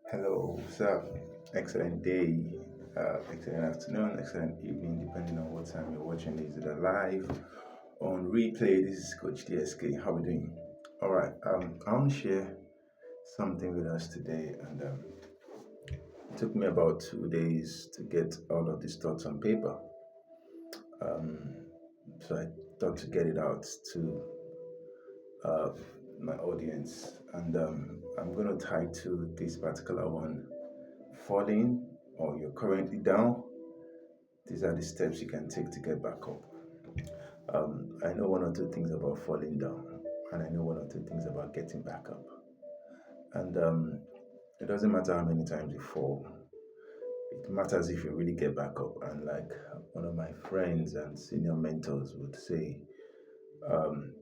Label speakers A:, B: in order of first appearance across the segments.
A: Hello, sir. Excellent day, excellent afternoon, excellent evening, depending on what time you're watching this. Is it live on replay? This is Coach DSK. How are we doing? All right. I want to share something with us today, and it took me about 2 days to get all of these thoughts on paper. Um, so I thought to get it out to uh, my audience, and I'm going to tie to this particular one falling or you're currently down. These are the steps you can take to get back up. I know one or two things about falling down, and I know one or two things about getting back up. And it doesn't matter how many times you fall, it matters if you really get back up. And like one of my friends and senior mentors would say, um,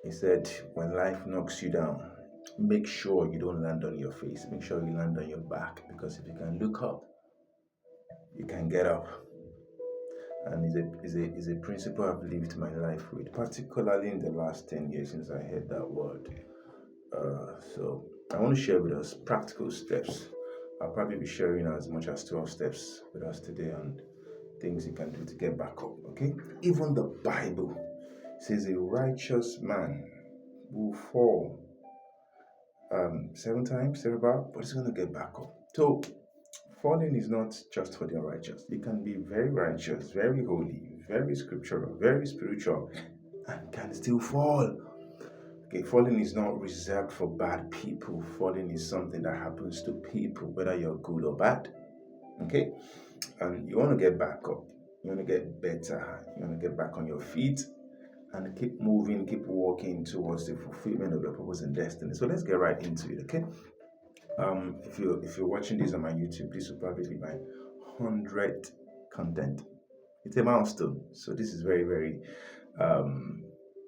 A: he said, when life knocks you down, make sure you don't land on your face, make sure you land on your back, because if you can look up, you can get up. And is a principle I've lived my life with, particularly in the last 10 years since I heard that word. So I want to share with us practical steps. I'll probably be sharing as much as 12 steps with us today on things you can do to get back up. Okay? Even the Bible says a righteous man will fall 7 times, thereabout, but he's going to get back up. So falling is not just for the unrighteous. You can be very righteous, very holy, very scriptural, very spiritual, and can still fall. Okay, falling is not reserved for bad people. Falling is something that happens to people, whether you're good or bad. Okay, and you want to get back up. You want to get better. You want to get back on your feet and keep moving, keep walking towards the fulfillment of your purpose and destiny. So let's get right into it. Okay. If you're watching this on my YouTube, this will probably be my 100th content. It's a milestone, so this is very very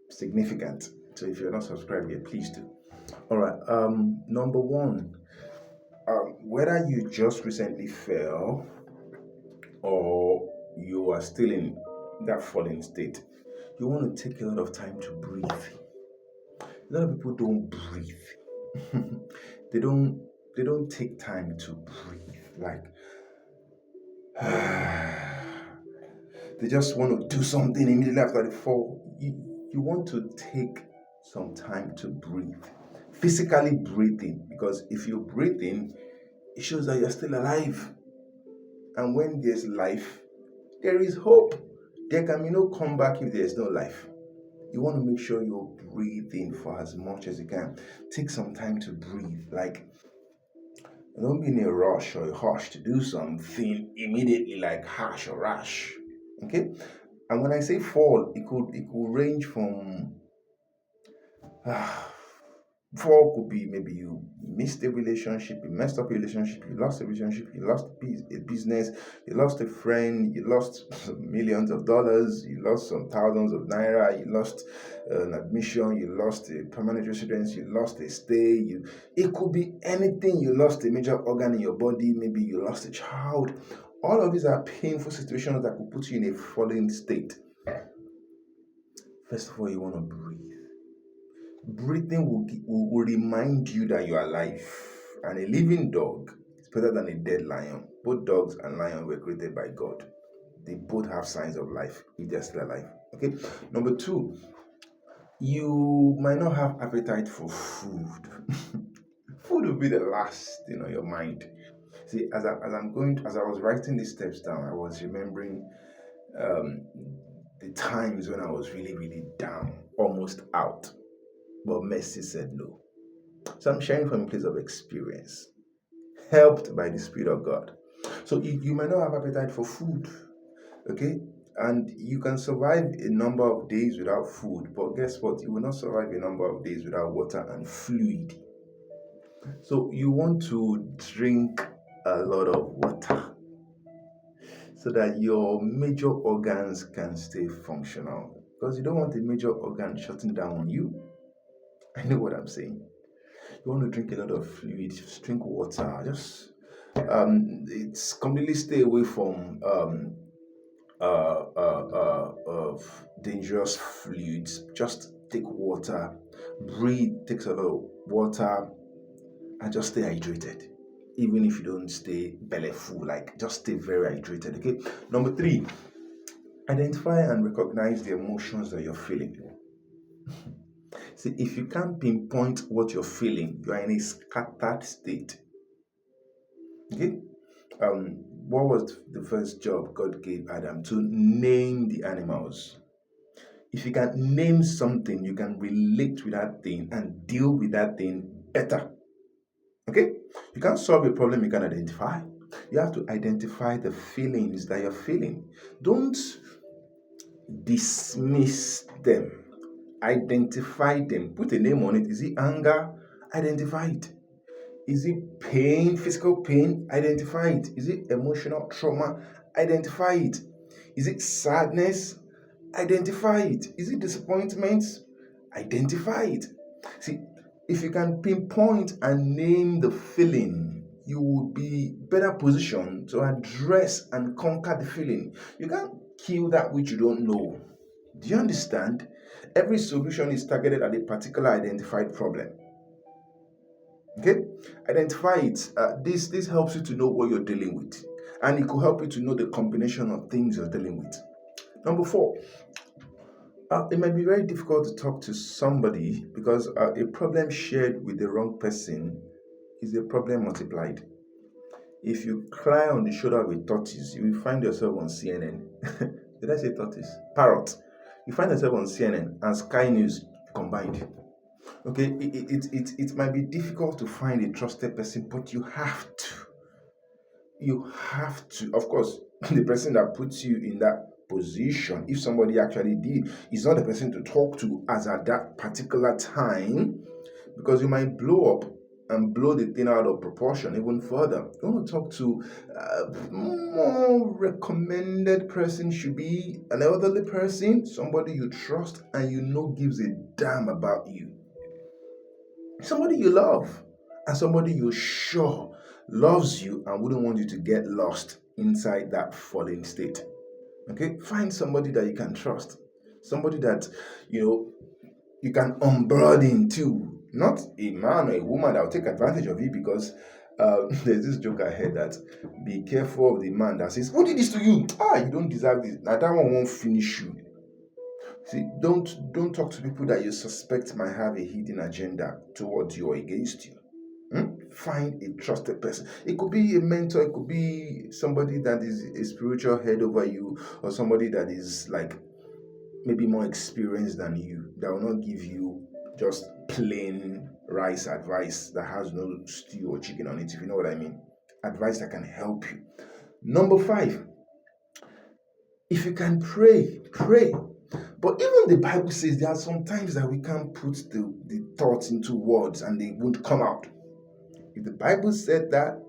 A: significant. So if you're not subscribed yet, please do. All right. Number one, whether you just recently fell or you are still in that falling state, you want to take a lot of time to breathe. A lot of people don't breathe. they don't they don't take time to breathe. Like they just want to do something immediately after they fall. You want to take some time to breathe. Physically breathing, because if you breathe in, it shows that you're still alive. And when there's life, there is hope. There can be no comeback if there's no life. You want to make sure you're breathing for as much as you can. Take some time to breathe. Like, don't be in a rush or a hush to do something immediately, like hash or rash. Okay? And when I say fall, it could range from fall could be maybe you missed a relationship, you messed up a relationship, you lost a relationship, you lost a business, you lost a friend, you lost some millions of dollars, you lost some thousands of naira, you lost an admission, you lost a permanent residence, you lost a stay. It could be anything. You lost a major organ in your body, maybe you lost a child. All of these are painful situations that could put you in a fallen state. First of all, you want to breathe. Breathing will remind you that you are alive. And a living dog is better than a dead lion. Both dogs and lions were created by God. They both have signs of life if they're still alive. Okay. Number two, you might not have appetite for food. Food will be the last thing on your mind. See, as I was writing these steps down, I was remembering um, the times when I was really, really down, almost out. But mercy said no. So I'm sharing from a place of experience, helped by the Spirit of God. So you might not have appetite for food, okay? And you can survive a number of days without food, but guess what? You will not survive a number of days without water and fluid. So you want to drink a lot of water so that your major organs can stay functional. Because you don't want a major organ shutting down on you. I know what I'm saying. You want to drink a lot of fluid, just drink water. Just it's completely stay away from of dangerous fluids. Just take water, breathe, takes a lot of water, and just stay hydrated. even if you don't stay belly full, like just stay very hydrated. Okay. Number three, identify and recognize the emotions that you're feeling. See, if you can't pinpoint what you're feeling, you are in a scattered state. Okay. What was the first job God gave Adam? To name the animals. If you can name something, you can relate with that thing and deal with that thing better. Okay? You can't solve a problem you can identify. You have to identify the feelings that you're feeling. Don't dismiss them. Identify them. Put a name on it. Is it anger? Identify it. Is it pain, physical pain? Identify it. Is it emotional trauma? Identify it. Is it sadness? Identify it. Is it disappointment? Identify it. See, if you can pinpoint and name the feeling, you will be better positioned to address and conquer the feeling. You can't kill that which you don't know. Do you understand? Every solution is targeted at a particular identified problem. Okay, identify it. This helps you to know what you're dealing with, and it could help you to know the combination of things you're dealing with. Number four, it might be very difficult to talk to somebody because a problem shared with the wrong person is a problem multiplied. If you cry on the shoulder of a tortoise, you will find yourself on CNN. Did I say tortoise? Parrot. You find yourself on CNN and Sky News combined. Okay, it might be difficult to find a trusted person, but you have to. You have to. Of course, the person that puts you in that position, if somebody actually did, is not the person to talk to as at that particular time, because you might blow up and blow the thing out of proportion even further. You want to talk to more recommended person should be an elderly person, somebody you trust and you know gives a damn about you. Somebody you love and somebody you're sure loves you and wouldn't want you to get lost inside that fallen state. Okay, find somebody that you can trust, somebody that you can unburden to, not a man or a woman that will take advantage of you. Because there's this joke I heard that be careful of the man that says, "Who did this to you? You don't deserve this." Now that one won't finish you. See, don't talk to people that you suspect might have a hidden agenda towards you or against you. Find a trusted person. It could be a mentor, it could be somebody that is a spiritual head over you, or somebody that is like maybe more experienced than you, that will not give you just plain rice advice that has no stew or chicken on it, if you know what I mean. Advice that can help you. Number five, if you can pray, pray. But even the Bible says there are some times that we can't put the thoughts into words and they won't come out. If the Bible said that,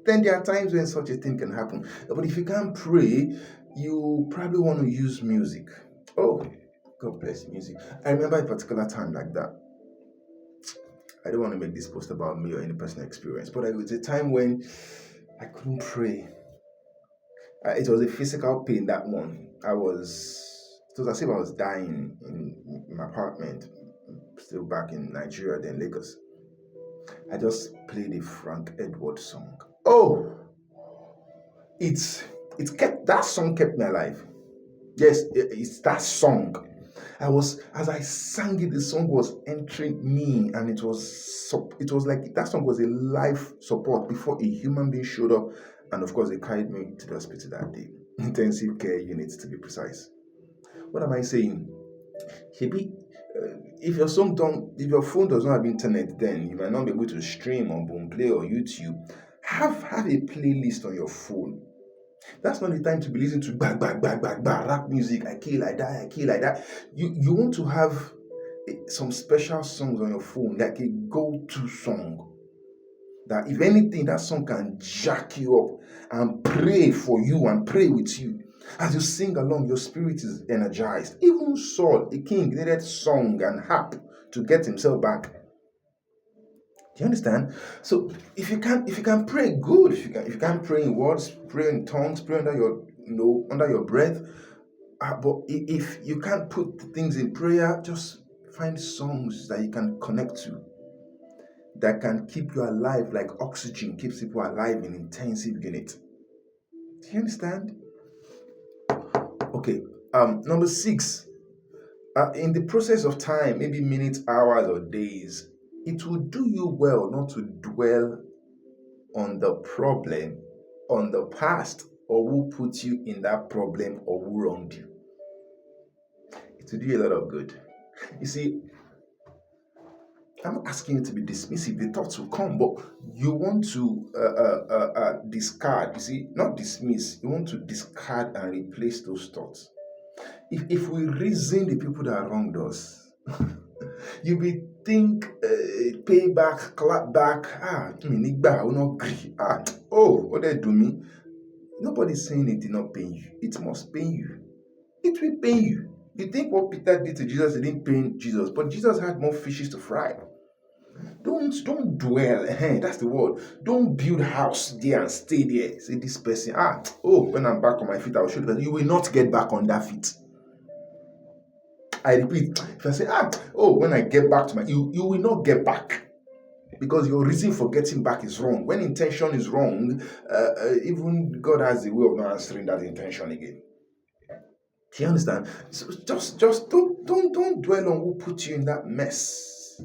A: then there are times when such a thing can happen. But if you can't pray, you probably want to use music. Oh, God bless music. I remember a particular time like that. I don't want to make this post about me or any personal experience, but it was a time when I couldn't pray. It was a physical pain, that one. It was as if I was dying in my apartment, still back in Nigeria, then Lagos. I just played a Frank Edwards song. Oh, that song kept me alive. Yes, it's that song. As I sang it, the song was entering me, and it was like that song was a life support before a human being showed up, and of course they carried me to the hospital that day, intensive care units to be precise. What am I saying? Maybe if your phone does not have internet, then you might not be able to stream on Boomplay or YouTube. Have a playlist on your phone. That's not the time to be listening to bang, bang, bang, bang, bang, rap music. I kill, I die, I kill, I die. You want to have some special songs on your phone, like a go-to song. That if anything, that song can jack you up and pray for you and pray with you. As you sing along, your spirit is energized. Even Saul, a king, needed song and harp to get himself back. Do you understand? So if you can pray, good. If you can pray in words, pray in tongues, pray under your breath. But if you can't put things in prayer, just find songs that you can connect to. that can keep you alive like oxygen keeps people alive in intensive unit. Do you understand? Okay. Number 6. In the process of time, maybe minutes, hours, or days, it will do you well not to dwell on the problem, on the past, or who put you in that problem or who wronged you. It will do you a lot of good. You see, I'm not asking you to be dismissive. The thoughts will come, but you want to discard. You see, not dismiss. You want to discard and replace those thoughts. If we reason the people that wronged us, you will think pay back, clap back. I will not agree. What they do me? Nobody's saying it did not pain you. It must pain you. It will pain you. You think what Peter did to Jesus, it didn't pain Jesus, but Jesus had more fishes to fry. Don't dwell. That's the word. Don't build house there and stay there. Say this person. When I'm back on my feet, I'll show you that you will not get back on that feet. I repeat, if I say, when I get back to my, you will not get back. Because your reason for getting back is wrong. When intention is wrong, even God has the way of not answering that intention again. Do you understand? So just don't dwell on who put you in that mess.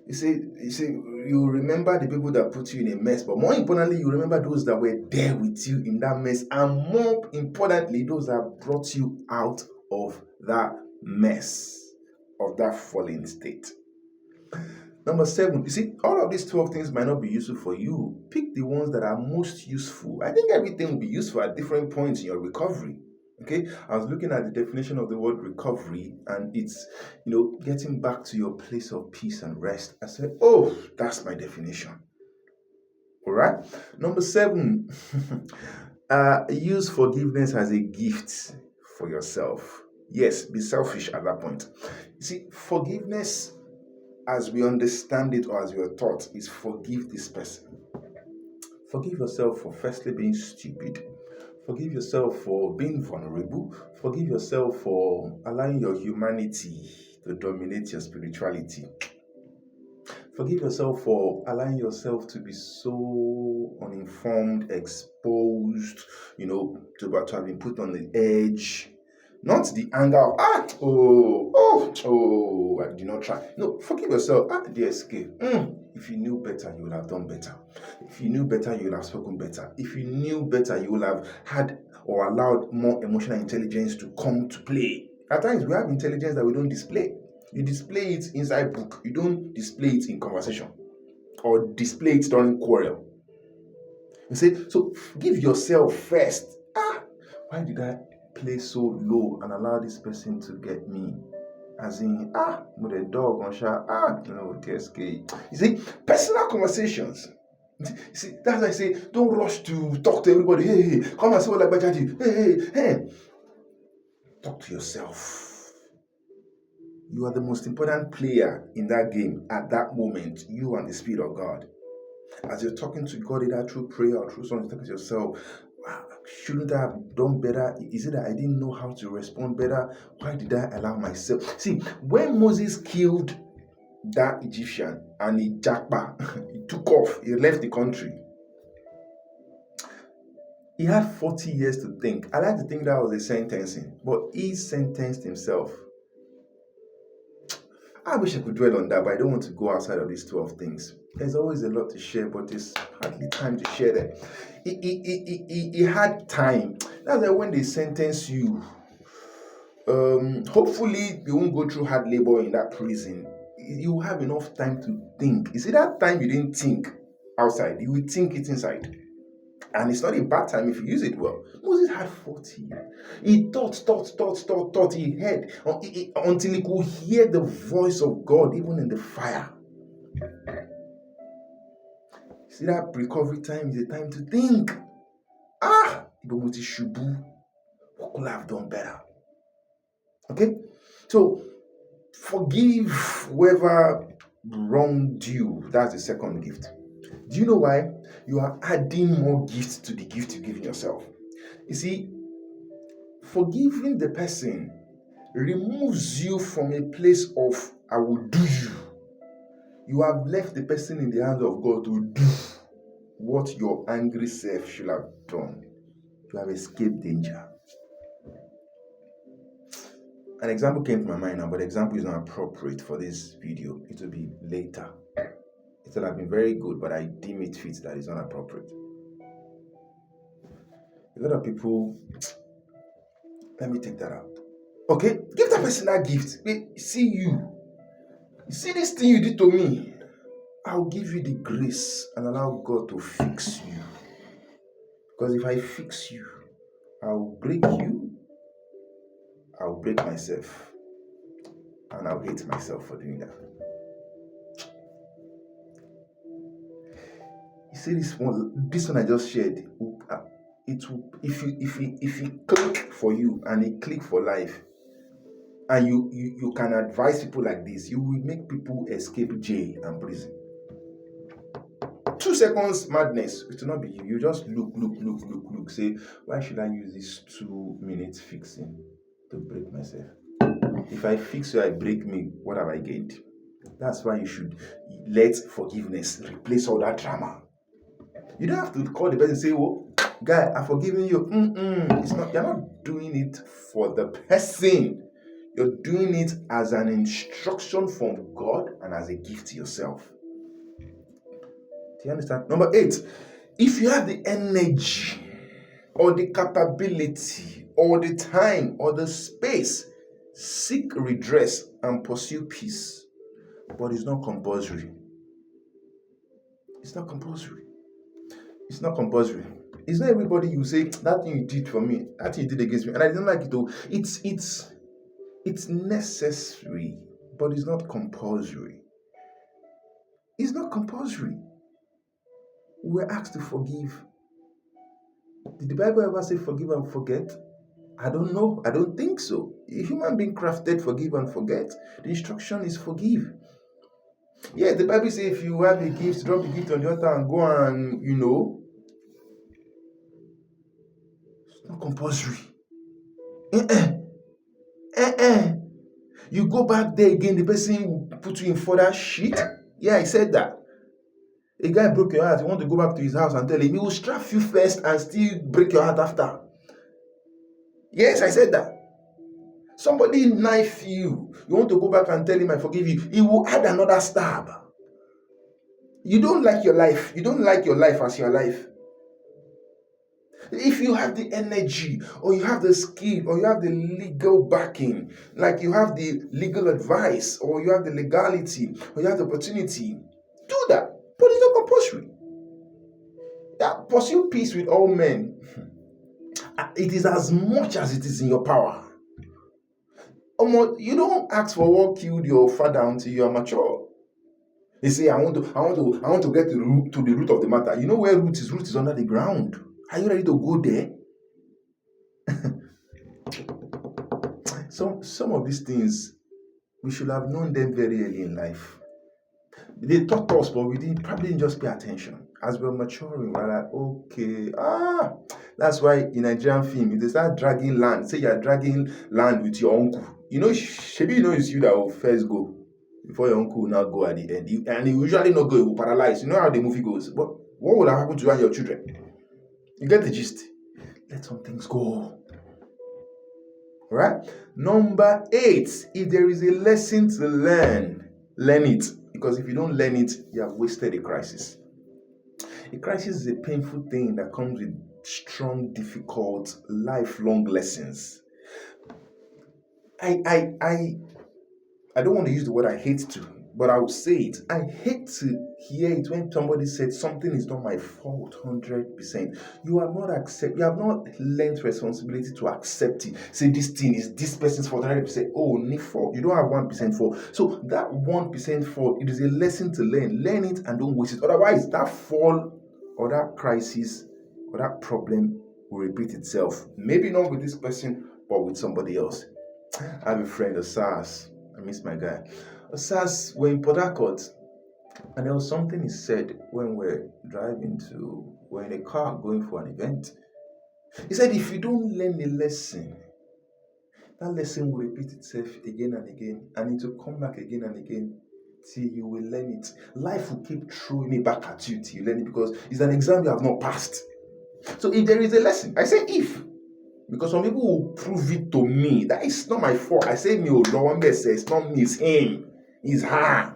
A: You see, you remember the people that put you in a mess, but more importantly, you remember those that were there with you in that mess, and more importantly, those that brought you out of that mess, of that fallen state. Number 7, you see, all of these 12 things might not be useful for you. Pick the ones that are most useful. I think everything will be useful at different points in your recovery. Okay, I was looking at the definition of the word recovery, and it's, getting back to your place of peace and rest. I said, that's my definition. All right. Number 7, use forgiveness as a gift for yourself. Yes, be selfish at that point. You see, forgiveness, as we understand it or as we are taught, is forgive this person. Forgive yourself for firstly being stupid. Forgive yourself for being vulnerable. Forgive yourself for allowing your humanity to dominate your spirituality. Forgive yourself for allowing yourself to be so uninformed, exposed, to have been put on the edge. Not the anger of, I did not try. No, forgive yourself. The escape. If you knew better, you would have done better. If you knew better, you would have spoken better. If you knew better, you would have had or allowed more emotional intelligence to come to play. At times, we have intelligence that we don't display. You display it inside book. You don't display it in conversation or display it during quarrel. You say, so give yourself first. Why did I play so low and allow this person to get me? As in, with a dog on shot, TSK. You see, personal conversations. You see, that's why I say, don't rush to talk to everybody. Hey, come and say what like Bajaji. Hey. Talk to yourself. You are the most important player in that game at that moment, you and the Spirit of God. As you're talking to God, either through prayer or through something, talking to yourself, shouldn't I have done better? Is it that I didn't know how to respond better? Why did I allow myself? See, when Moses killed that Egyptian and he he took off, he left the country. He had 40 years to think. I like to think that was a sentencing, but he sentenced himself. I wish I could dwell on that, but I don't want to go outside of these 12 things. There's always a lot to share, but there's hardly time to share them. He had time. That's why when they sentence you, hopefully you won't go through hard labor in that prison. You have enough time to think. You see, that time you didn't think outside, you will think it inside. And it's not a bad time if you use it well. Moses had 40 years. He thought. He heard until he could hear the voice of God even in the fire. See, that recovery time is a time to think. What could I have done better? Okay? So, forgive whoever wronged you. That's the second gift. Do you know why? You are adding more gifts to the gift you give yourself. You see, forgiving the person removes you from a place of I will do you. You have left the person in the hands of God to do what your angry self should have done. You have escaped danger. An example came to my mind now, but the example is not appropriate for this video. It will be later. It will have been very good, but I deem it fit that it's not appropriate. A lot of people, let me take that out. Okay, give that person that gift. Wait, see you. You see this thing you did to me? I'll give you the grace and allow God to fix you. Because if I fix you, I'll break you, I'll break myself, and I'll hate myself for doing that. You see this one I just shared. It will, if you click for you and it click for life, and you can advise people like this, you will make people escape jail and prison. 2 seconds madness, it will not be you. You just look. Say, why should I use this 2 minutes fixing to break myself? If I fix you, I break me, what have I gained? That's why you should let forgiveness replace all that drama. You don't have to call the person and say, oh, guy, I've forgiven you. It's not. You're not doing it for the person. You're doing it as an instruction from God and as a gift to yourself. Do you understand? Number 8, if you have the energy or the capability or the time or the space, seek redress and pursue peace. But it's not compulsory. It's not compulsory. It's not compulsory. It's not everybody you say, that thing you did for me, that thing you did against me, and I didn't like it though. It's necessary, but it's not compulsory. It's not compulsory. We're asked to forgive. Did the Bible ever say forgive and forget? I don't know. I don't think so. A human being crafted forgive and forget. The instruction is forgive. Yeah, the Bible says if you have a gift, drop the gift on the altar and go and, it's not compulsory. You go back there again, the person will put you in further shit. Yeah, I said that. A guy broke your heart, you want to go back to his house and tell him, he will strap you first and still break your heart after. Yes, I said that. Somebody knife you, you want to go back and tell him I forgive you, he will add another stab. You don't like your life. You don't like your life as your life. If you have the energy or you have the skill or you have the legal backing, like you have the legal advice or you have the legality or you have the opportunity, do that. But it's not compulsory. That pursue peace with all men. It is as much as it is in your power. You don't ask for what killed your father until you are mature. They say, I want to get to the root of the matter. You know where root is? Root is under the ground. Are you ready to go there? Some of these things, we should have known them very early in life. They taught us, but we probably didn't just pay attention. As we're maturing, we're like, okay, that's why in Nigerian film, if they start dragging land, say you're dragging land with your uncle, maybe it's you that will first go before your uncle will now go at the end. And he usually not go, he will paralyze. You know how the movie goes. But what would have happened to you and your children? You get the gist. Let some things go. Right? Number 8, if there is a lesson to learn it. Because if you don't learn it, you have wasted a crisis. A crisis is a painful thing that comes with strong, difficult, lifelong lessons. I don't want to use the word I hate to, but I will say it. I hate to hear it when somebody said something is not my fault 100%. You have not learned responsibility to accept it. Say this thing is this person's fault 100%. Oh, need fault. You don't have 1% fault. So that 1% fault, it is a lesson to learn. Learn it and don't waste it. Otherwise, that fall or that crisis or that problem will repeat itself. Maybe not with this person, but with somebody else. I have a friend, Osas. I miss my guy. Osas, we're in Port Harcourt, and there was something he said when we're in a car going for an event. He said, if you don't learn a lesson, that lesson will repeat itself again and again, and it will come back again and again. till you will learn it. Life will keep throwing it back at you till you learn it, because it's an exam you have not passed. So if there is a lesson, I say if, because some people will prove it to me. That is not my fault. I say, no, Lord, it's not me, it's him, it's her.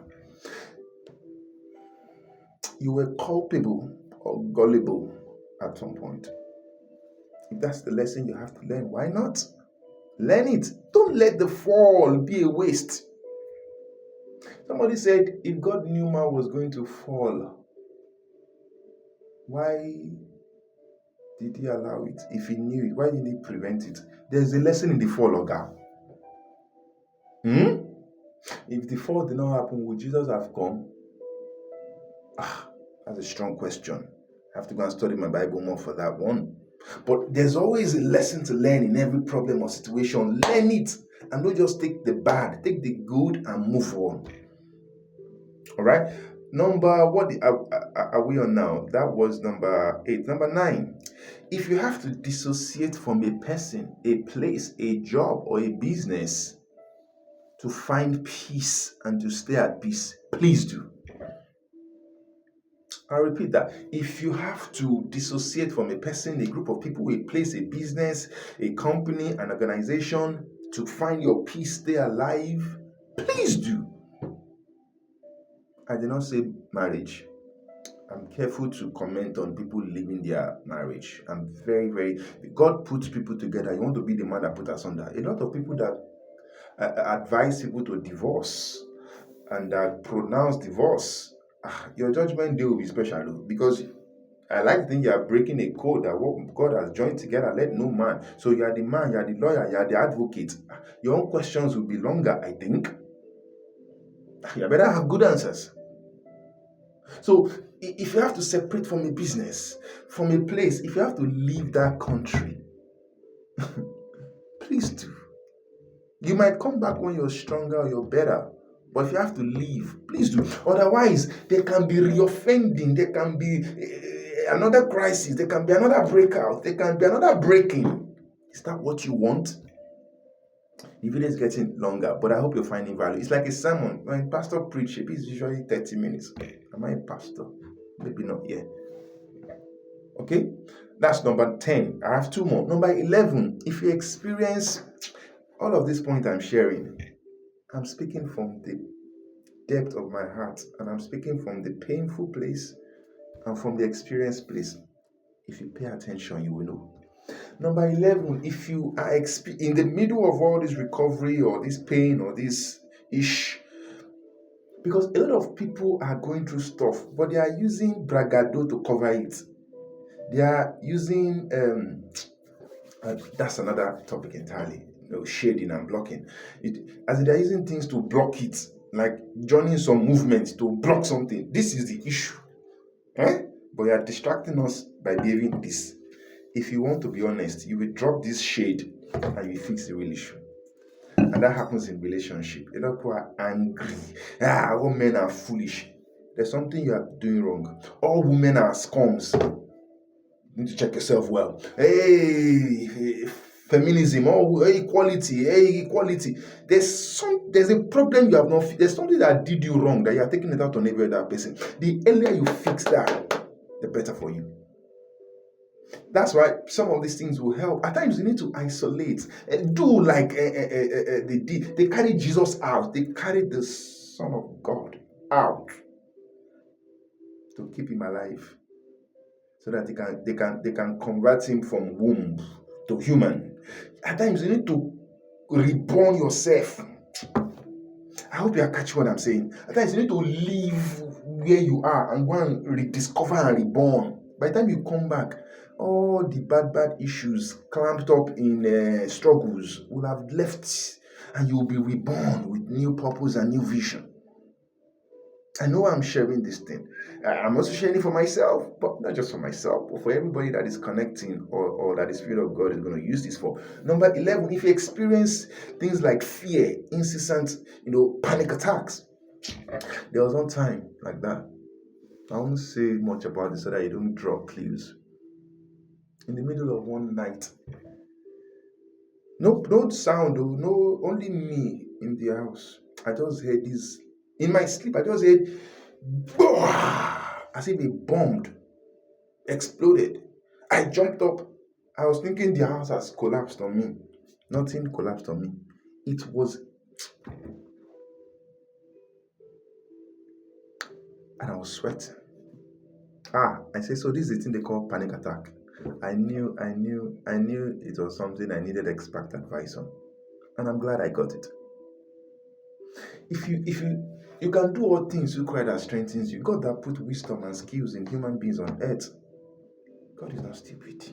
A: You were culpable or gullible at some point. If that's the lesson you have to learn, why not? Learn it. Don't let the fall be a waste. Somebody said, if God knew man was going to fall, why did he allow it? If he knew it, why didn't he prevent it? There's a lesson in the fall, Oga. If the fall did not happen, would Jesus have come? That's a strong question. I have to go and study my Bible more for that one. But there's always a lesson to learn in every problem or situation. Learn it, and don't just take the bad. Take the good and move on. All right. What are we on now? That was number 8. Number 9. If you have to dissociate from a person, a place, a job, or a business to find peace and to stay at peace, please do. I'll repeat that. If you have to dissociate from a person, a group of people, a place, a business, a company, an organization to find your peace, stay alive, please do. I did not say marriage. I'm careful to comment on people leaving their marriage. I'm very, God puts people together. You want to be the man that put us under. A lot of people that advise people to divorce and that pronounce divorce, your judgment day will be special, because I like to think you are breaking a code that what God has joined together, let no man. So you are the man, you are the lawyer, you are the advocate. Your own questions will be longer, I think. You better have good answers. So if you have to separate from a business, from a place, if you have to leave that country, please do. You might come back when you're stronger or you're better. But if you have to leave, please do. Otherwise, there can be reoffending. There can be another crisis. There can be another breakout. There can be another breaking. Is that what you want? The video is getting longer, but I hope you're finding value. It's like a sermon. When pastor preaches, it's usually 30 minutes. Am I a pastor? Maybe not yet. Okay? That's number 10. I have 2 more. Number 11. If you experience all of this point I'm sharing, I'm speaking from the depth of my heart, and I'm speaking from the painful place and from the experienced place. If you pay attention, you will know. Number 11, if you are in the middle of all this recovery or this pain or this ish, because a lot of people are going through stuff, but they are using bragado to cover it. They are using, that's another topic entirely, shading and blocking. As they're using things to block it, like joining some movement to block something. This is the issue. But you are distracting us by behaving this. If you want to be honest, you will drop this shade and you fix the real issue. And that happens in relationship. A lot of people are angry. All men are foolish. There's something you are doing wrong. All women are scums. You need to check yourself well. Hey, feminism, equality. There's a problem you have not. There's something that did you wrong that you are taking it out on every other person. The earlier you fix that, the better for you. That's why some of these things will help. At times you need to isolate and do like they did. They carried Jesus out. They carried the Son of God out to keep him alive, so that they can convert him from womb to human. At times you need to reborn yourself. I hope you are catching what I'm saying. At times you need to leave where you are and go and rediscover and reborn. By the time you come back, all the bad issues clamped up in struggles will have left, and you will be reborn with new purpose and new vision. I know I'm sharing this thing. I'm also sharing it for myself, but not just for myself, but for everybody that is connecting or that the Spirit of God is going to use this for. Number 11, if you experience things like fear, incessant, panic attacks. There was one time like that. I won't say much about this so that you don't draw clues. In the middle of one night, no sound, no, only me in the house. I just heard this In my sleep, I just heard, as if a bomb exploded. I jumped up. I was thinking the house has collapsed on me. Nothing collapsed on me. It was, and I was sweating. I said, so this is the thing they call panic attack. I knew it was something I needed expert advice on. And I'm glad I got it. If you can do all things through Christ that strengthens you, God that put wisdom and skills in human beings on earth. God is not stupid.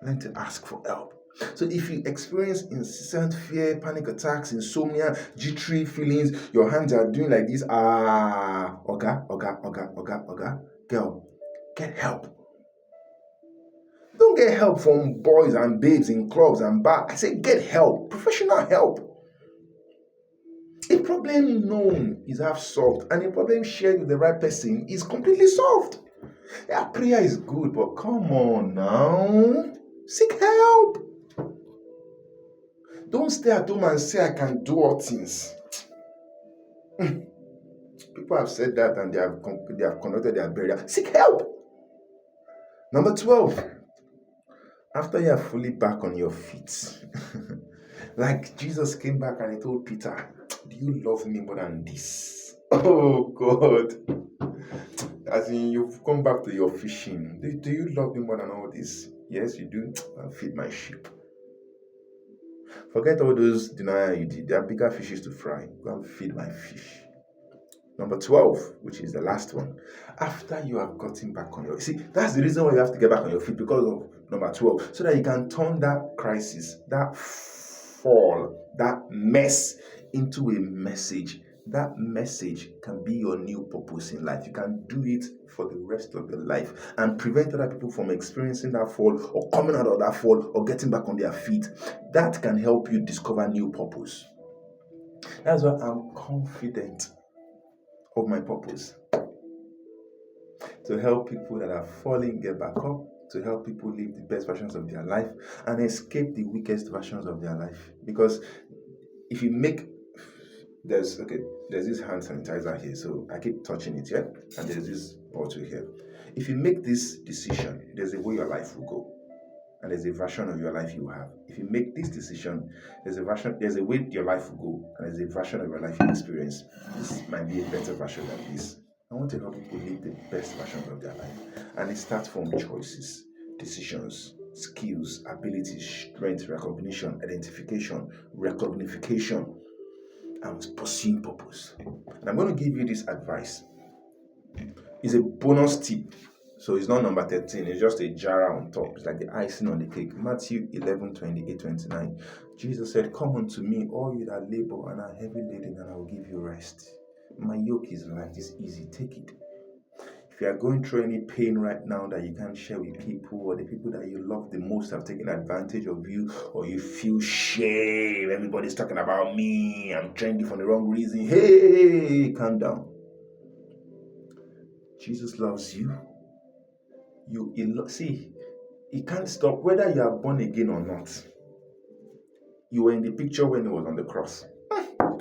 A: Learn to ask for help. So if you experience incessant fear, panic attacks, insomnia, jittery feelings, your hands are doing like this, oga, girl, get help. Don't get help from boys and babes in clubs and bars. I say get help, professional help. A problem known is half solved, and a problem shared with the right person is completely solved. Yeah, prayer is good, but come on now. Seek help. Don't stay at home and say I can do all things. People have said that and they have conducted their burial. Seek help. Number 12. After you are fully back on your feet, like Jesus came back and he told Peter, do you love me more than this? Oh God. As in, you've come back to your fishing. Do you love me more than all this? Yes, you do. I'll feed my sheep. Forget all those denial you did. There are bigger fishes to fry. Go and feed my fish. Number 12, which is the last one. After you have gotten back on your... See, that's the reason why you have to get back on your feet, because of number 12. So that you can turn that crisis, that fall, that mess into a message. That message can be your new purpose in life. You can do it for the rest of your life and prevent other people from experiencing that fall or coming out of that fall or getting back on their feet. That can help you discover new purpose. That's why I'm confident of my purpose. To help people that are falling get back up, to help people live the best versions of their life and escape the weakest versions of their life. Because if you make... There's this hand sanitizer here, so I keep touching it, yeah? And there's this bottle here. If you make this decision, there's a way your life will go. And there's a version of your life you have. If you make this decision, there's a way your life will go, and there's a version of your life you experience. This might be a better version than this. I want to help people live the best versions of their life. And it starts from choices, decisions, skills, abilities, strength, recognition, identification, recognification, and pursuing purpose. And I'm going to give you this advice. It's a bonus tip. So it's not number 13, it's just a jar on top. It's like the icing on the cake. Matthew 11, 28, 29. Jesus said, come unto me, all you that labor and are heavy laden, and I will give you rest. My yoke is light, it's easy, take it. If you are going through any pain right now that you can't share with people, or the people that you love the most have taken advantage of you, or you feel shame, everybody's talking about me, I'm trendy for the wrong reason, hey, calm down. Jesus loves you. See, he can't stop whether you are born again or not. You were in the picture when he was on the cross.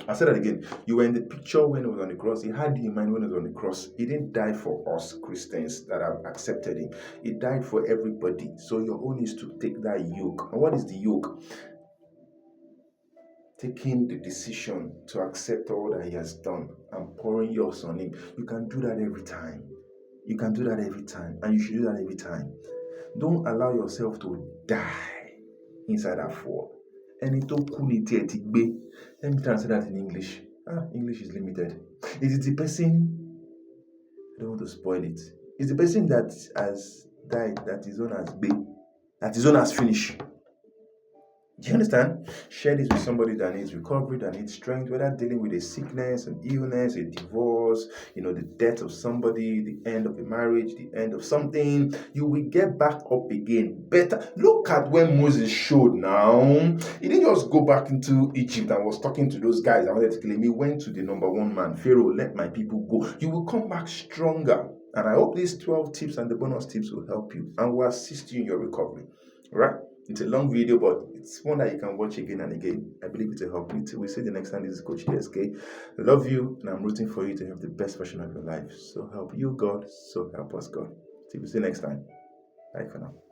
A: I said that again. You were in the picture when he was on the cross. He had you in mind when he was on the cross. He didn't die for us Christians that have accepted him. He died for everybody. So your own is to take that yoke. And what is the yoke? Taking the decision to accept all that he has done and pouring yours on him. You can do that every time. You can do that every time. And you should do that every time. Don't allow yourself to die inside that fall. Let me translate that in English. English is limited. It is the person, I don't want to spoil it. It's the person that has died, that his own has been, that his own has finished. Do you understand? Share this with somebody that needs recovery, that needs strength, whether dealing with a sickness, an illness, a divorce, the death of somebody, the end of a marriage, the end of something. You will get back up again. Better. Look at when Moses showed now. He didn't just go back into Egypt and was talking to those guys. I wanted to kill him. He went to the number one man, Pharaoh, let my people go. You will come back stronger. And I hope these 12 tips and the bonus tips will help you and will assist you in your recovery. All right? It's a long video, but it's one that you can watch again and again. I believe it will help you. Till we see the next time, this is Coach DSK. I love you, and I'm rooting for you to have the best version of your life. So help you, God. So help us, God. Till we see you next time. Bye for now.